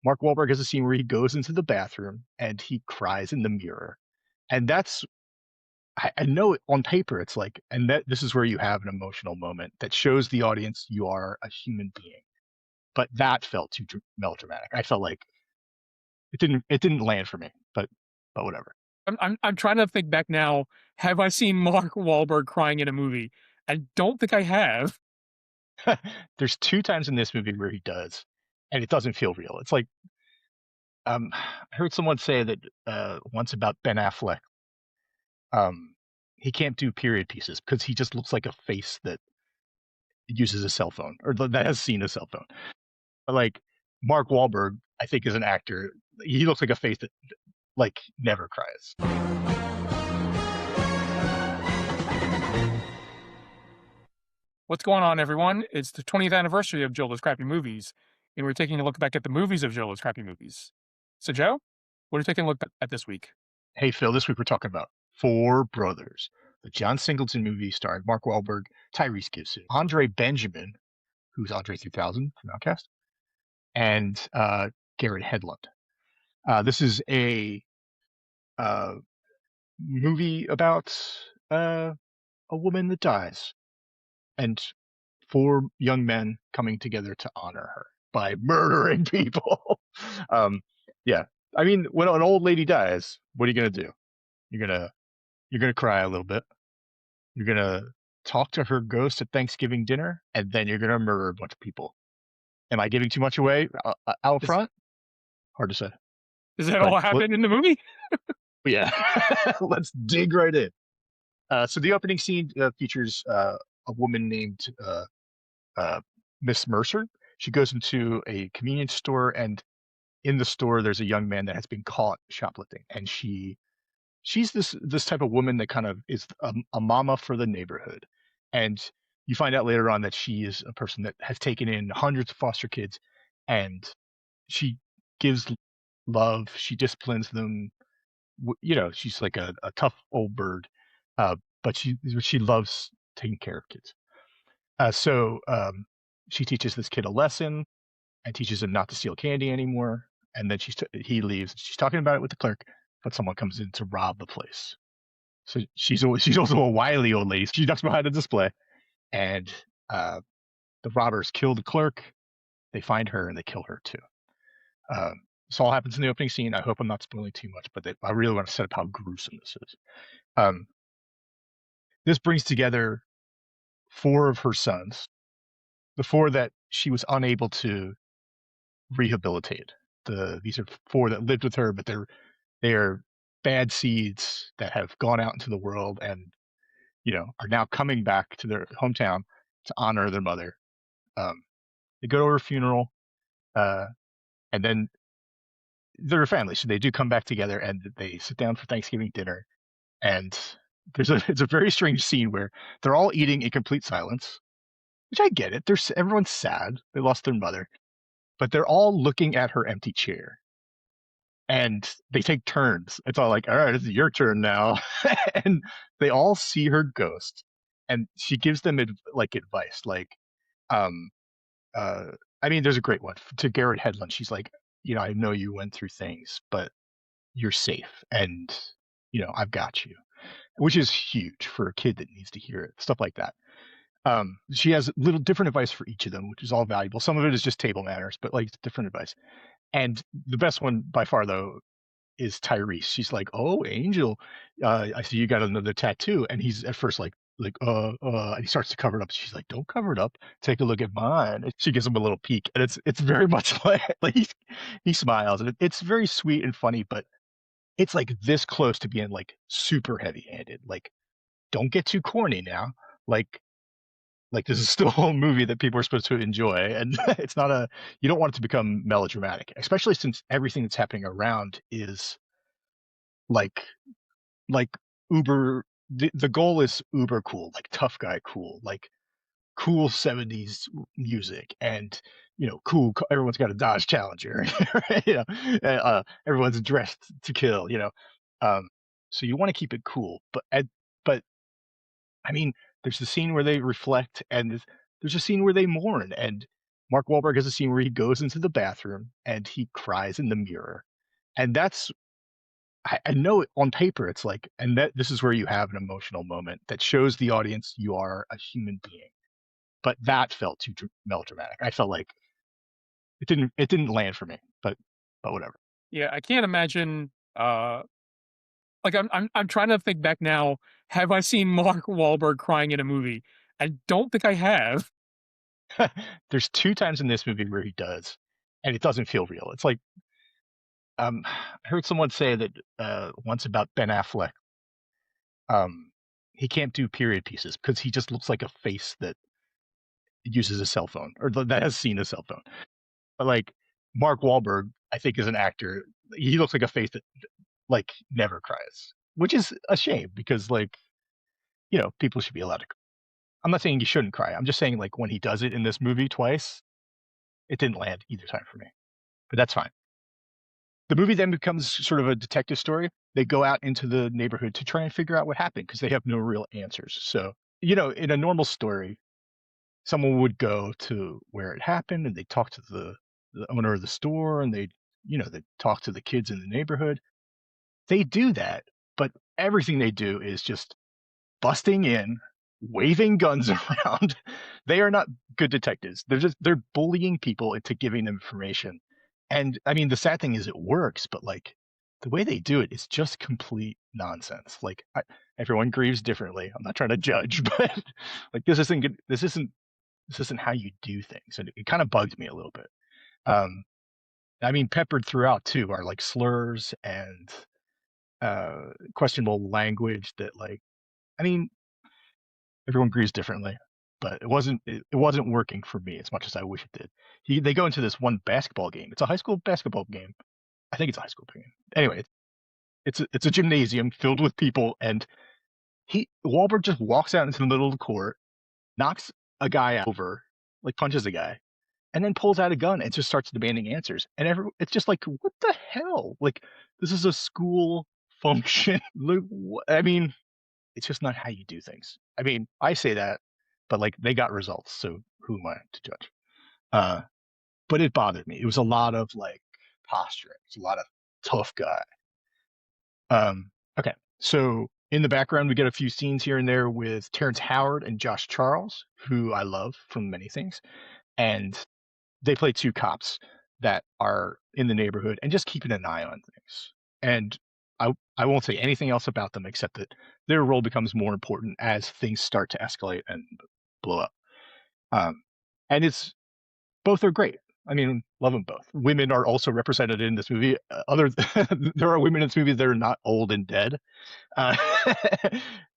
Mark Wahlberg has a scene where he goes into the bathroom and he cries in the mirror. And that's I know on paper it's like, and that this is where you have an emotional moment that shows the audience you are a human being. But that felt too melodramatic. I felt like it didn't land for me. But whatever. I'm trying to think back now. Have I seen Mark Wahlberg crying in a movie? I don't think I have. There's two times in this movie where he does, and it doesn't feel real. It's like I heard someone say that once about Ben Affleck. He can't do period pieces because he just looks like a face that uses a cell phone or that has seen a cell phone. But like Mark Wahlberg, I think is an actor. He looks like a face that like never cries. What's going on, everyone? It's the 20th anniversary of JLC's Crappy Movies, and we're taking a look back at the movies of JLC's Crappy Movies. So, Joe, what are you taking a look at this week? Hey Phil, this week we're talking about Four Brothers, the John Singleton movie starring Mark Wahlberg, Tyrese Gibson, Andre Benjamin, who's Andre 3000 from Outcast, and Garrett Hedlund. This is a uh, movie about a woman that dies and four young men coming together to honor her by murdering people. um, yeah, I mean, when an old lady dies, what are you gonna do? You're gonna you're gonna cry a little bit. You're gonna talk to her ghost at Thanksgiving dinner, and then you're gonna murder a bunch of people. Am I giving too much away out Is, front? Hard to say, does that but all happen in the movie? yeah, let's dig right in. So the opening scene features a woman named uh, Miss Mercer. She goes into a convenience store, and in the store, there's a young man that has been caught shoplifting, and she's this type of woman that kind of is a mama for the neighborhood, and you find out later on that she is a person that has taken in hundreds of foster kids, and she gives love, she disciplines them. She's like a tough old bird, uh, but she loves taking care of kids. So she teaches this kid a lesson and teaches him not to steal candy anymore. And then he leaves. She's talking about it with the clerk, but someone comes in to rob the place. So she's also a wily old lady. She ducks behind a display, and uh, the robbers kill the clerk. They find her and they kill her too. This all happens in the opening scene. I hope I'm not spoiling too much, but I really want to set up how gruesome this is. Um, this brings together four of her sons, the four that she was unable to rehabilitate. These are four that lived with her, but they are bad seeds that have gone out into the world and are now coming back to their hometown to honor their mother. They go to her funeral, uh, and then they're a family, so they do come back together and they sit down for Thanksgiving dinner. And it's a very strange scene where they're all eating in complete silence, which I get it. Everyone's sad; they lost their mother, but they're all looking at her empty chair. And they take turns. It's all like, all right, it's your turn now. And they all see her ghost. And she gives them like advice. Like, um, uh, I mean, there's a great one to Garrett Hedlund. She's like, I know you went through things, but you're safe. And, I've got you, which is huge for a kid that needs to hear it. Stuff like that. She has little different advice for each of them, which is all valuable. Some of it is just table manners, but like different advice. And the best one by far, though, is Tyrese. She's like, "Oh, Angel, I see you got another tattoo." And he's at first and he starts to cover it up. She's like, "Don't cover it up. Take a look at mine." And she gives him a little peek, and it's very much like he smiles, and it's very sweet and funny, but it's like this close to being like super heavy-handed. Like, don't get too corny now. Like, this is still a movie that people are supposed to enjoy, and it's not a. You don't want it to become melodramatic, especially since everything that's happening around is like like uber the goal is uber cool, like tough guy cool, like cool 70s music, and cool, everyone's got a Dodge Challenger. you know Everyone's dressed to kill. um so you want to keep it cool, but I mean, there's the scene where they reflect, and there's a scene where they mourn, and Mark Wahlberg has a scene where he goes into the bathroom and he cries in the mirror. And that's, I know on paper it's like, and that this is where you have an emotional moment that shows the audience you are a human being. But that felt too melodramatic. I felt like it didn't land for me, but whatever. Yeah, I can't imagine. Like I'm trying to think back now. Have I seen Mark Wahlberg crying in a movie? I don't think I have. There's two times in this movie where he does, and it doesn't feel real. It's like I heard someone say that once about Ben Affleck. He can't do period pieces because he just looks like a face that uses a cell phone or that has seen a cell phone. But like Mark Wahlberg, I think is an actor. He looks like a face that like never cries, which is a shame because like people should be allowed to. I'm not saying you shouldn't cry. I'm just saying like when he does it in this movie twice, it didn't land either time for me. But that's fine. The movie then becomes sort of a detective story. They go out into the neighborhood to try and figure out what happened because they have no real answers. So, in a normal story, someone would go to where it happened and they talk to the owner of the store and they talk to the kids in the neighborhood. They do that, but everything they do is just busting in, waving guns around. They are not good detectives. They're bullying people into giving them information. And I mean, the sad thing is it works, but like the way they do it is just complete nonsense. Like everyone grieves differently. I'm not trying to judge, but like this isn't good. This isn't how you do things, and it kind of bugged me a little bit. Um, I mean, peppered throughout too are like slurs and questionable language that like I mean everyone grieves differently, but it wasn't working for me as much as I wish it did. They go into this one basketball game. It's a high school basketball game. I think it's a high school game. Anyway, it's a gymnasium filled with people, and Wahlberg just walks out into the middle of the court, knocks a guy over, like punches a guy, and then pulls out a gun and just starts demanding answers. And it's just like, what the hell? Like this is a school function. I mean, it's just not how you do things. I mean, I say that, but like they got results, so who am I to judge? Uh, but it bothered me. It was a lot of like posturing. It's a lot of tough guy. Okay, so in the background we get a few scenes here and there with Terrence Howard and Josh Charles, who I love from many things, and they play two cops that are in the neighborhood and just keeping an eye on things. And I won't say anything else about them except that their role becomes more important as things start to escalate and blow up. And it's both are great. I mean, love them both. Women are also represented in this movie. There are women in this movie that are not old and dead. Uh,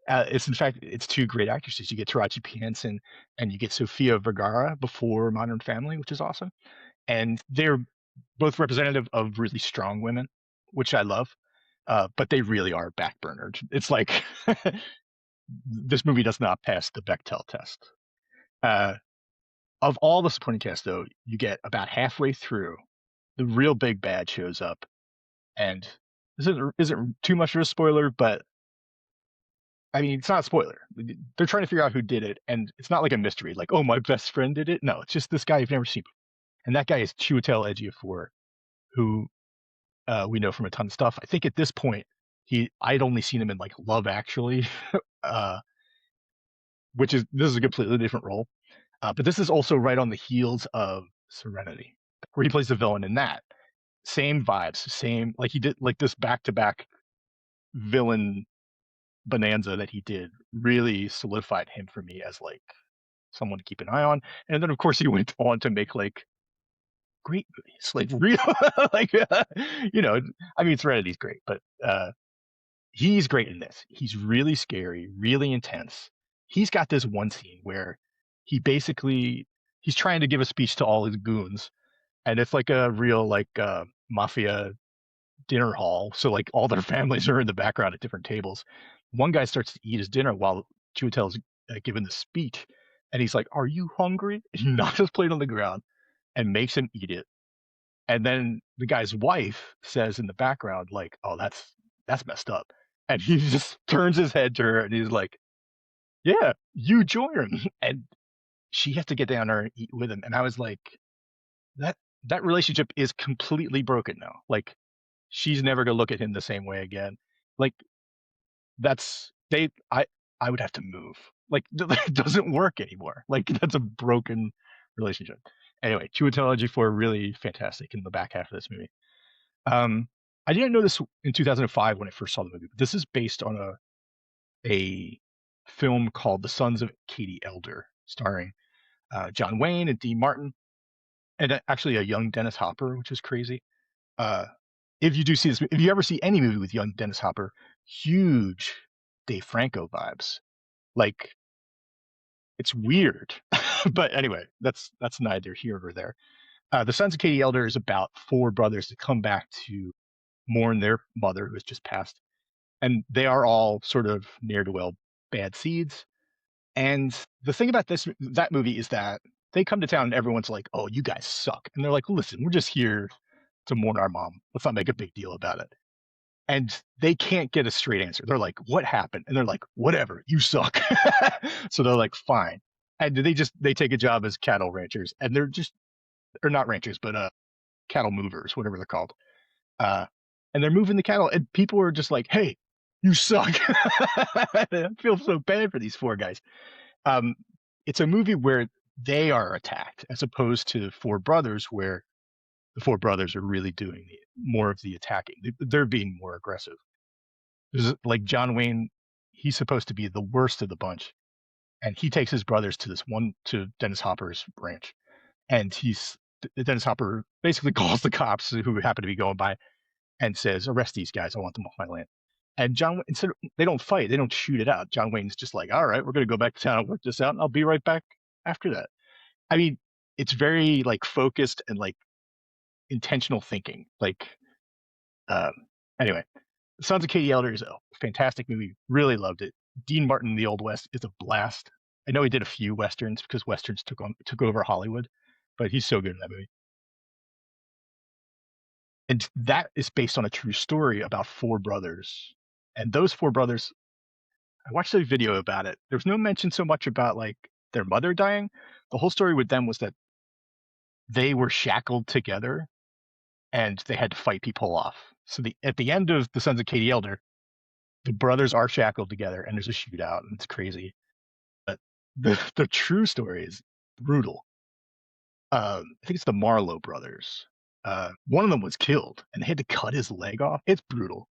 it's in fact it's two great actresses. You get Taraji P Henson and you get Sofia Vergara before Modern Family, which is awesome. And they're both representative of really strong women, which I love. But they really are backburnered. It's like this movie does not pass the Bechdel test. Uh, of all the supporting cast, though, you get about halfway through, the real big bad shows up, and this isn't too much of a spoiler, but I mean, it's not a spoiler. They're trying to figure out who did it, and it's not like a mystery, like, oh, my best friend did it. No, it's just this guy you've never seen. And that guy is Chiwetel Ejiofor, who we know from a ton of stuff. I think at this point, I'd only seen him in like Love Actually, uh, this is a completely different role. But this is also right on the heels of Serenity, where he plays the villain in that. Same vibes, same like he did like this back-to-back villain bonanza that he did really solidified him for me as like someone to keep an eye on. And then of course he went on to make like great movies, like real like I mean Serenity's great, but he's great in this. He's really scary, really intense. He's got this one scene where he's trying to give a speech to all his goons, and it's like a real like mafia dinner hall. So like all their families are in the background at different tables. One guy starts to eat his dinner while Chiwetel's giving the speech, and he's like, "Are you hungry?" And he knocks his plate on the ground and makes him eat it. And then the guy's wife says in the background, like, "Oh, that's messed up." And he just turns his head to her and he's like, "Yeah, you join him." And she has to get down there and eat with him. And I was like, that that relationship is completely broken now. Like she's never gonna look at him the same way again. Like that's they I would have to move. Like it doesn't work anymore. Like that's a broken relationship. Anyway, Chiwetel Ejiofor really fantastic in the back half of this movie. Um, I didn't know this in 2005 when I first saw the movie, but this is based on a film called The Sons of Katie Elder, starring John Wayne and Dean Martin, and actually a young Dennis Hopper, which is crazy. Uh, if you do see this, if you ever see any movie with young Dennis Hopper, huge Dave Franco vibes. Like it's weird, but anyway, that's neither here nor there. The Sons of Katie Elder is about four brothers that come back to mourn their mother who has just passed, and they are all sort of ne'er do well bad seeds. And the thing about that movie is that they come to town and everyone's like, "Oh, you guys suck," and they're like, "Listen, we're just here to mourn our mom. Let's not make a big deal about it." And they can't get a straight answer. They're like, "What happened?" And they're like, "Whatever, you suck." So they're like, "Fine." And they take a job as cattle ranchers, and they're just or not ranchers, but cattle movers, whatever they're called. Uh, and they're moving the cattle, and people are just like, "Hey, you suck." I feel so bad for these four guys. Um, it's a movie where they are attacked, as opposed to Four Brothers, where the four brothers are really doing more of the attacking. They're being more aggressive. There's like John Wayne, he's supposed to be the worst of the bunch, and he takes his brothers to Dennis Hopper's ranch, and Dennis Hopper basically calls the cops who happen to be going by and says, "Arrest these guys. I want them off my land." And instead they don't fight, they don't shoot it out. John Wayne's just like, "All right, we're gonna go back to town and work this out, and I'll be right back after that." I mean, it's very like focused and like intentional thinking. Like, um, anyway, Sons of Katie Elder is a fantastic movie. Really loved it. Dean Martin in the Old West is a blast. I know he did a few westerns because westerns took over Hollywood, but he's so good in that movie. And that is based on a true story about four brothers. And those four brothers, I watched a video about it. There's no mention so much about like their mother dying. The whole story with them was that they were shackled together and they had to fight people off. So at the end of The Sons of Katie Elder, the brothers are shackled together and there's a shootout and it's crazy. But the true story is brutal. I think it's the Marlowe brothers. One of them was killed and they had to cut his leg off. It's brutal.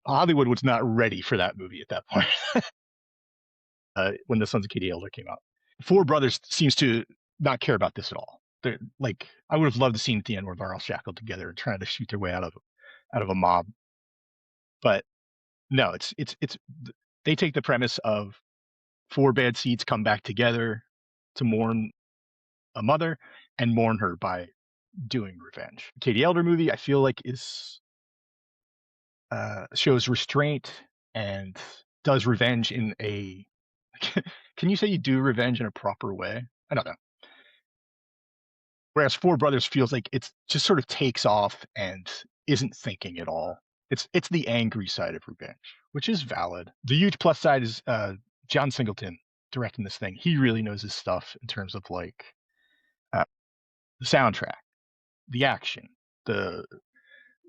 Hollywood was not ready for that movie at that point. When The Sons of Katie Elder came out, Four Brothers seems to not care about this at all. They're like, I would have loved to see at the end where they're all shackled together and trying to shoot their way out of a mob. But no, it's they take the premise of four bad seeds come back together to mourn a mother and mourn her by doing revenge. Katie Elder movie, I feel like is shows restraint and does revenge in a can you say you do revenge in a proper way? I don't know. Whereas Four Brothers feels like it's just sort of takes off and isn't thinking at all. It's the angry side of revenge, which is valid. The huge plus side is John Singleton directing this thing. He really knows his stuff in terms of like the soundtrack, the action, the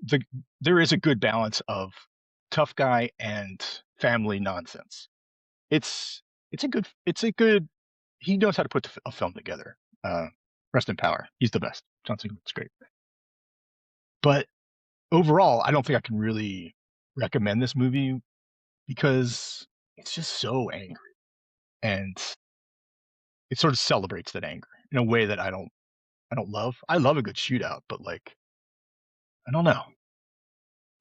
the there is a good balance of tough guy and family nonsense. It's a good he knows how to put a film together. Rest in power. He's the best. John Singleton's great. But overall, I don't think I can really recommend this movie because it's just so angry and it sort of celebrates that anger in a way that I don't love. I love a good shootout, but like I don't know.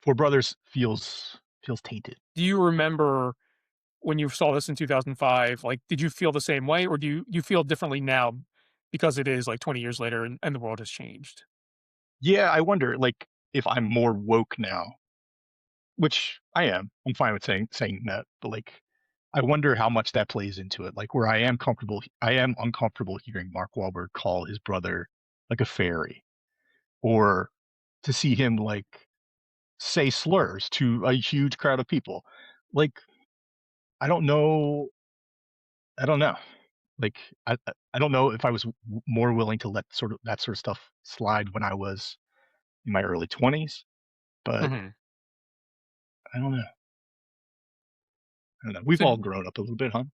Four Brothers feels tainted. Do you remember when you saw this in 2005? Like, did you feel the same way, or do you feel differently now because it is like 20 years later and the world has changed? Yeah, I wonder like if I'm more woke now, which I am. I'm fine with saying that, but like I wonder how much that plays into it. Like where I am uncomfortable hearing Mark Wahlberg call his brother like a fairy, or to see him like say slurs to a huge crowd of people. Like I don't know. I don't know. Like I don't know if I was more willing to let that sort of stuff slide when I was in my early 20s, but Mhm. I don't know. I don't know. We've So, all grown up a little bit, huh?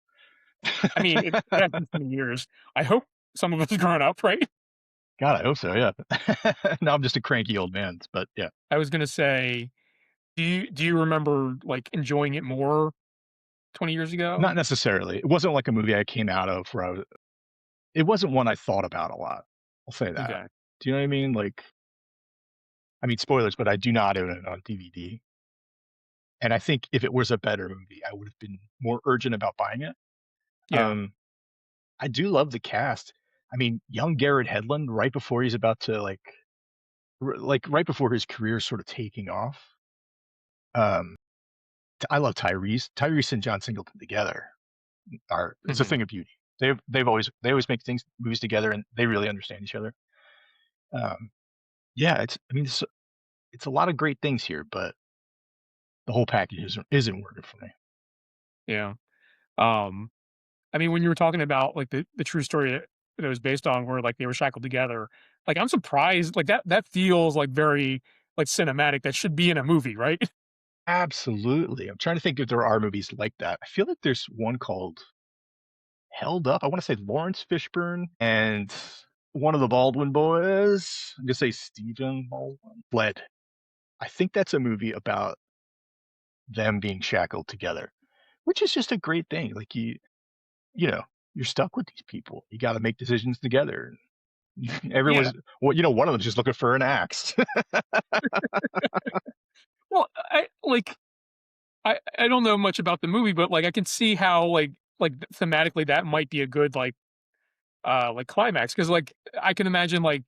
I mean, it has been 20 years. I hope some of us have grown up, right? God, I hope so. Yeah. Now I'm just a cranky old man, but yeah, I was gonna say, do you remember, like, enjoying it more 20 years ago? not necessarily. It wasn't like a movie I came out of where it wasn't one I thought about a lot. I'll say that. Okay. Do you know what I mean? Like, I mean, spoilers, but I do not own it on DVD. And I think if it was a better movie, I would have been more urgent about buying it. Yeah. Um, I do love the cast. I mean, young Garrett Hedlund, right before he's about to like right before his career is sort of taking off. Um, I love Tyrese. Tyrese and John Singleton together are it's a Mhm. thing of beauty. They always make things movies together, and they really understand each other. Um, yeah, I mean it's a lot of great things here, but the whole package isn't working for me. Yeah. Um, I mean, when you were talking about, like, the true story that it was based on where, like, they were shackled together, like, I'm surprised, like, that feels, like, very, like, cinematic, that should be in a movie, right? Absolutely. I'm trying to think if there are movies like that. I feel like there's one called Held Up. I want to say Lawrence Fishburne and one of the Baldwin boys. I'm gonna say Stephen Baldwin. Fled. I think that's a movie about them being shackled together, which is just a great thing. Like you know, you're stuck with these people. You got to make decisions together. Yeah. Everyone's well, one of them's just looking for an axe. Well, I don't know much about the movie, but, like, I can see how, like, thematically, that might be a good, like, climax, because, like, I can imagine, like,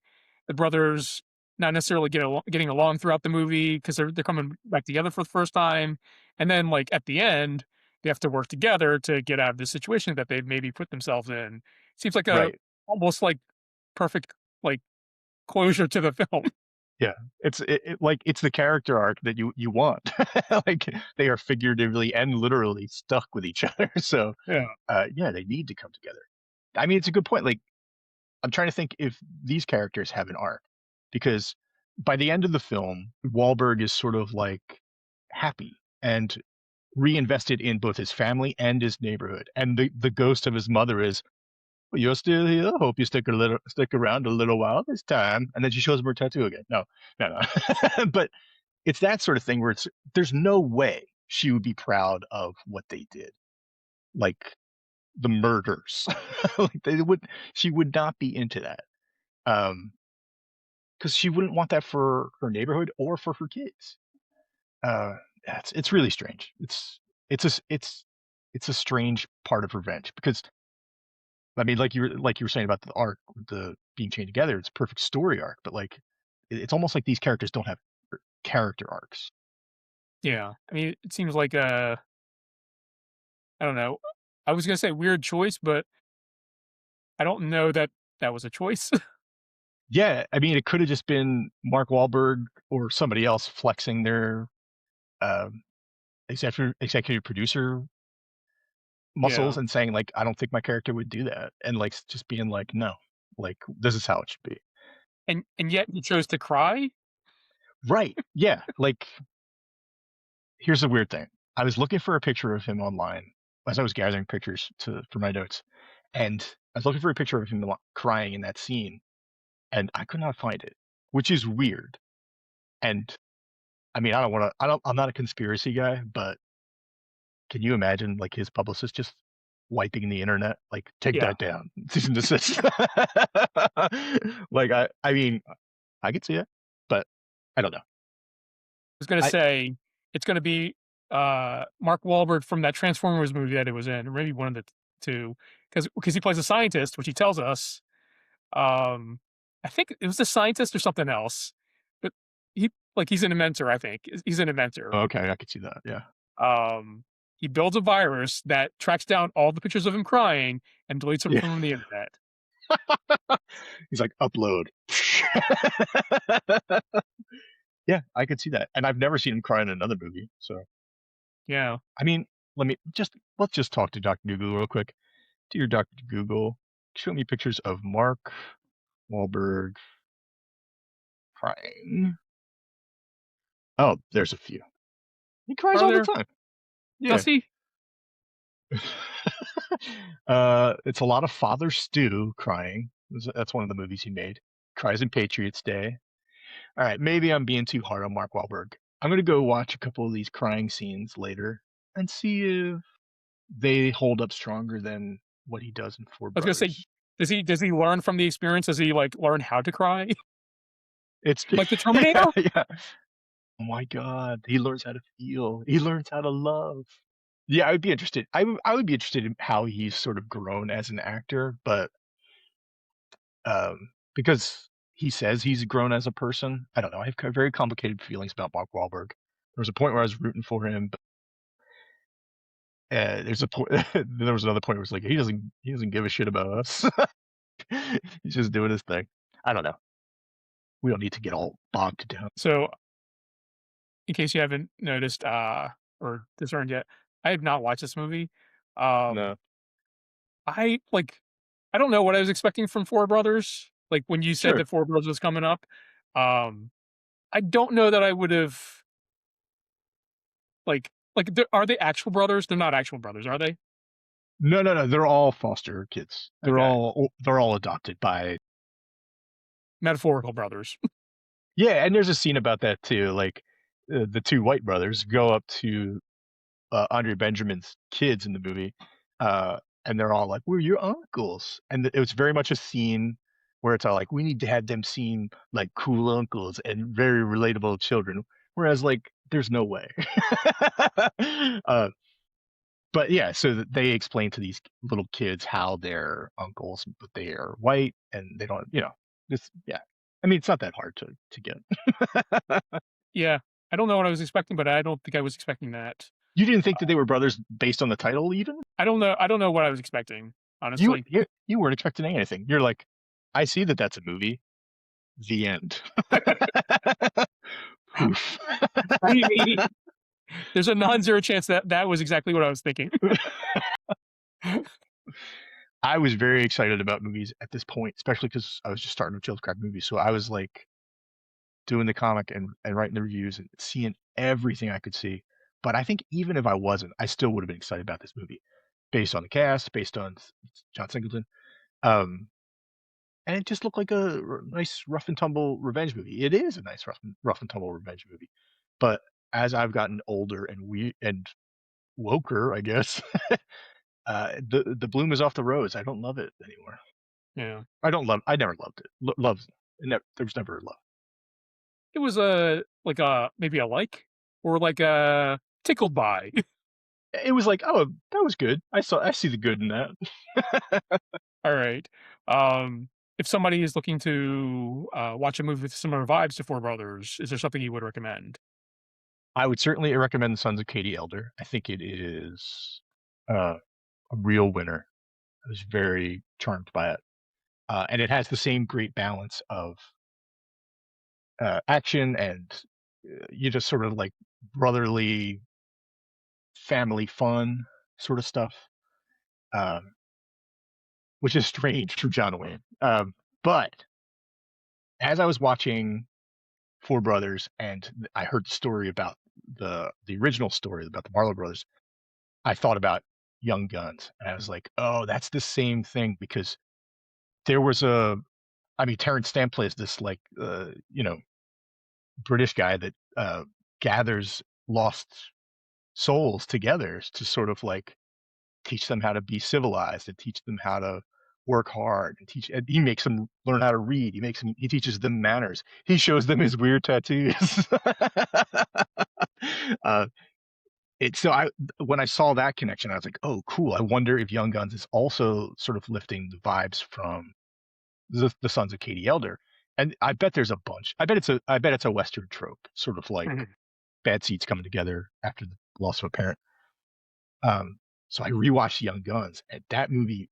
the brothers not necessarily getting along throughout the movie because they're coming back together for the first time, and then, like, at the end, they have to work together to get out of the situation that they've maybe put themselves in. Seems like a Right. almost, like, perfect, like, closure to the film. Yeah. Like it's the character arc that you want. Like they are figuratively and literally stuck with each other. So Yeah. yeah, they need to come together. I mean, it's a good point. Like I'm trying to think if these characters have an arc because by the end of the film, Wahlberg is sort of like happy and reinvested in both his family and his neighborhood. And the ghost of his mother is, well, you're still here. Hope you stick around a little while this time. And then she shows him her tattoo again. No, no, no. But it's that sort of thing where there's no way she would be proud of what they did. Like the murders. Like she would not be into that. Because she wouldn't want that for her neighborhood or for her kids. Yeah, it's really strange. It's a s- it's a strange part of revenge because I mean, like you were saying about the arc, the being chained together, it's a perfect story arc, but like it's almost like these characters don't have character arcs. Yeah. I mean, it seems like a I don't know. I was gonna say weird choice, but I don't know that that was a choice. Yeah, I mean, it could have just been Mark Wahlberg or somebody else flexing their um, executive producer muscles Yeah. and saying like, I don't think my character would do that, and like just being like, no, like this is how it should be. And yet he chose to cry? Right? Yeah. Like here's the weird thing. I was looking for a picture of him online as I was gathering pictures to for my notes, and I was looking for a picture of him crying in that scene, and I could not find it, which is weird. And I mean, I don't want to. I don't. I'm not a conspiracy guy, but can you imagine like his publicist just wiping the internet? Like, take Yeah. that down, cease and desist. Like, I mean, I could see it, but I don't know. Was gonna I say, it's gonna be, Mark Wahlberg from that Transformers movie that it was in, or maybe one of the 2, because he plays a scientist, which he tells us, um, I think it was a scientist or something else, but he's an inventor, I think. He's an inventor. okay, I could see that. Yeah, Um, he builds a virus that tracks down all the pictures of him crying and deletes them yeah. from the internet. He's like upload. Yeah, I could see that, and I've never seen him cry in another movie. So Yeah. I mean, let's just talk to Doctor Google real quick. Dear Dr. Google, show me pictures of Mark Wahlberg crying. Oh, there's a few. He cries Are all the there? time. Yeah. Does he? It's a lot of Father Stu crying. That's one of the movies he made. Cries in Patriots Day. All right, maybe I'm being too hard on Mark Wahlberg. I'm gonna go watch a couple of these crying scenes later and see if they hold up stronger than what he does in Four I was gonna say, Brothers. does he learn from the experience? Does he like learn how to cry It's like the yeah, Terminator? yeah. Oh my God, he learns how to feel. He learns how to love. Yeah, I would be interested. I would be interested in how he's sort of grown as an actor, but because he says he's grown as a person. I don't know. I have very complicated feelings about Mark Wahlberg. There was a point where I was rooting for him, but there's a point. There was another point where it's like he doesn't give a shit about us. He's just doing his thing. I don't know. We don't need to get all bogged down. So, in case you haven't noticed, or discerned yet, I have not watched this movie. Um, No, I like, I don't know what I was expecting from Four Brothers. Like when you said sure. that Four Brothers was coming up, um, I don't know that I would have are they actual brothers? They're not actual brothers, are they? No, no, no. They're all foster kids. Okay, They're all adopted by. metaphorical brothers. Yeah, and there's a scene about that too. Like the two white brothers go up to Andre Benjamin's kids in the movie, and they're all like, "We're your uncles," and it was very much a scene where it's all like, "We need to have them seem like cool uncles and very relatable children," whereas like, there's no way. uh, but yeah, so they explain to these little kids how they're uncles, but they are white and they don't, this, yeah. I mean, it's not that hard to get. Yeah, I don't know what I was expecting, but I don't think I was expecting that. You didn't think that they were brothers based on the title, even? I don't know what I was expecting, You honestly. you weren't expecting anything. You're like, I see that that's a movie. The end. Poof. Maybe there's a non-zero chance that that was exactly what I was thinking. I was very excited about movies at this point, especially because I was just starting with Child's Crab movies. So I was like doing the comic and writing the reviews and seeing everything I could see. But I think even if I wasn't, I still would have been excited about this movie, based on the cast, based on John Singleton. Um, and it just looked like a nice rough and tumble revenge movie. It is a nice rough and tumble revenge movie. But as I've gotten older and woker, I guess, the bloom is off the rose. I don't love it anymore. Yeah. I never loved it. There was never love. It was a like a maybe a like or like a tickled by. It was like, oh, that was good. I see the good in that. All right. Um, if somebody is looking to watch a movie with similar vibes to Four Brothers, is there something you would recommend? I would certainly recommend The Sons of Katie Elder. I think it is a real winner. I was very charmed by it. And it has the same great balance of action and you just sort of like brotherly family fun sort of stuff, um, which is strange for John Wayne. But as I was watching Four Brothers and I heard the story about the original story about the Marlowe brothers, I thought about Young Guns, and I was like, oh, that's the same thing because there was I mean, Terrence Stamp plays this like, British guy that gathers lost souls together to sort of like teach them how to be civilized and teach them how to work hard and he makes them learn how to read. He teaches them manners. He shows them his weird tattoos. uh, so I when I saw that connection, I was like, oh, cool. I wonder if Young Guns is also sort of lifting the vibes from the Sons of Katie Elder. And I bet there's a bunch. I bet it's a Western trope, sort of like Mhm. bad seeds coming together after the loss of a parent. Um, so I rewatched Young Guns, and that movie.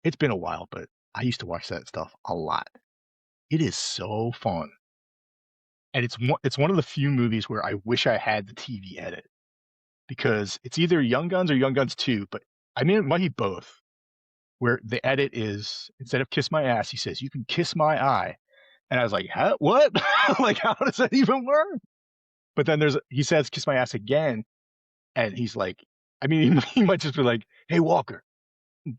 It's been a while, but I used to watch that stuff a lot. It is so fun, and it's one of the few movies where I wish I had the TV edit because it's either Young Guns or Young Guns 2, but I mean it might be both. where the edit is instead of kiss my ass, he says, "You can kiss my eye." And I was like, huh? What? Like, how does that even work? But then he says, "Kiss my ass" again. And he's like, I mean, he might just be like, "Hey, Walker,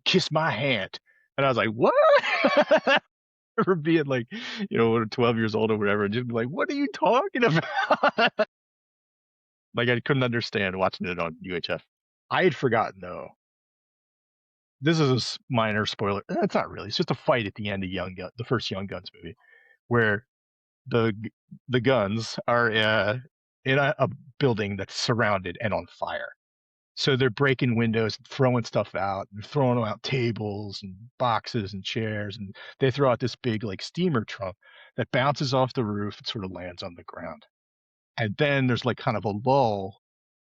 kiss my hand." And I was like, what? For being like, 12 years old or whatever, and just be like, what are you talking about? Like, I couldn't understand watching it on UHF. I had forgotten, though. This is a minor spoiler. It's not really. It's just a fight at the end of the first Young Guns movie, where the the guns are in a building that's surrounded and on fire. So they're breaking windows, throwing stuff out, they're throwing out tables and boxes and chairs, and they throw out this big like steamer trunk that bounces off the roof and sort of lands on the ground. And then there's like kind of a lull,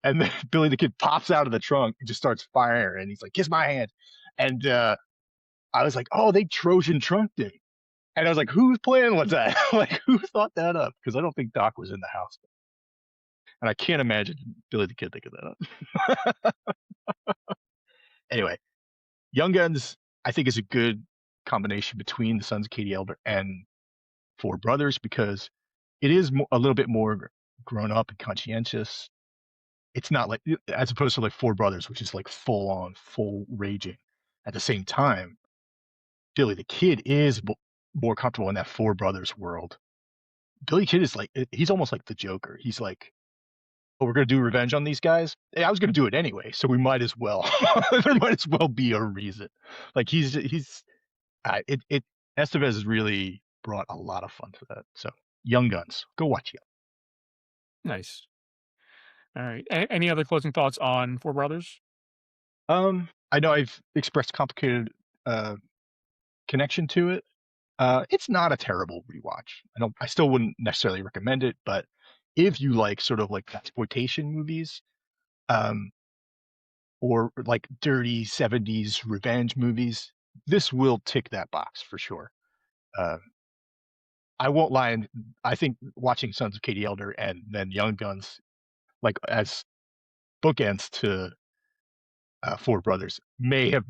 and then Billy the Kid pops out of the trunk and just starts firing, and he's like, "Kiss my hand." And I was like, "Oh, they Trojan trunked it." And I was like, "Whose plan was that? Like, who thought that up?" Because I don't think Doc was in the house, and I can't imagine Billy the Kid thinking that up. Anyway, Young Guns, I think, is a good combination between the Sons of Katie Elder and Four Brothers because it is a little bit more grown up and conscientious. It's not like, as opposed to like Four Brothers, which is like full on, full raging. At the same time, Billy the Kid is more comfortable in that Four Brothers world. Billy Kid is like, he's almost like the Joker. He's like, "Oh, we're going to do revenge on these guys. Hey, I was going to do it anyway, so we might as well." There might as well be a reason. Like he's it Estevez has really brought a lot of fun to that. So Young Guns, go watch it. Nice. All right. Any other closing thoughts on Four Brothers? I know I've expressed complicated uh connection to it. It's not a terrible rewatch. I still wouldn't necessarily recommend it, but if you like sort of like exploitation movies, um, or like dirty 70s revenge movies, this will tick that box for sure. Uh, I won't lie, and I think watching Sons of Katie Elder and then Young Guns, like as bookends to Four Brothers, may have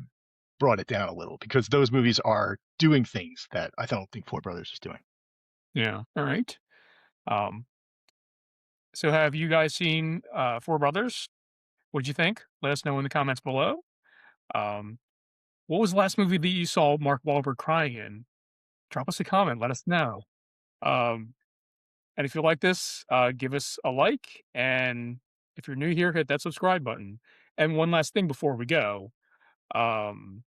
brought it down a little because those movies are doing things that I don't think Four Brothers is doing. Yeah. All right. Um, so have you guys seen Four Brothers? What'd you think? Let us know in the comments below. Um, what was the last movie that you saw Mark Wahlberg crying in? Drop us a comment. Let us know. Um, and if you like this, give us a like. And if you're new here, hit that subscribe button. And one last thing before we go, um,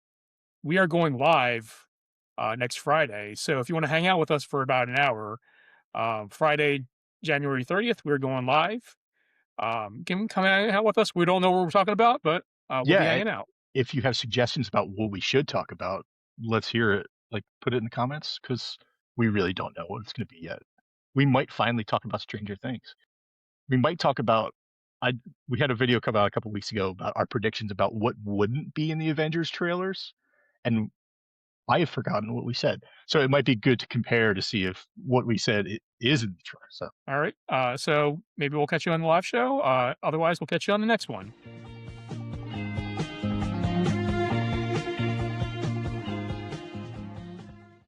we are going live next Friday. So if you want to hang out with us for about an hour, Friday, January 30th, we're going live. Can come hang out with us. We don't know what we're talking about, but we'll be Yeah, hanging out. if you have suggestions about what we should talk about, let's hear it. Like, put it in the comments because we really don't know what it's going to be yet. We might finally talk about Stranger Things. We might talk about. I We had a video come out a couple weeks ago about our predictions about what wouldn't be in the Avengers trailers, and I have forgotten what we said. So it might be good to compare to see if what we said is in the trailer. So All right. So maybe we'll catch you on the live show. Otherwise, we'll catch you on the next one.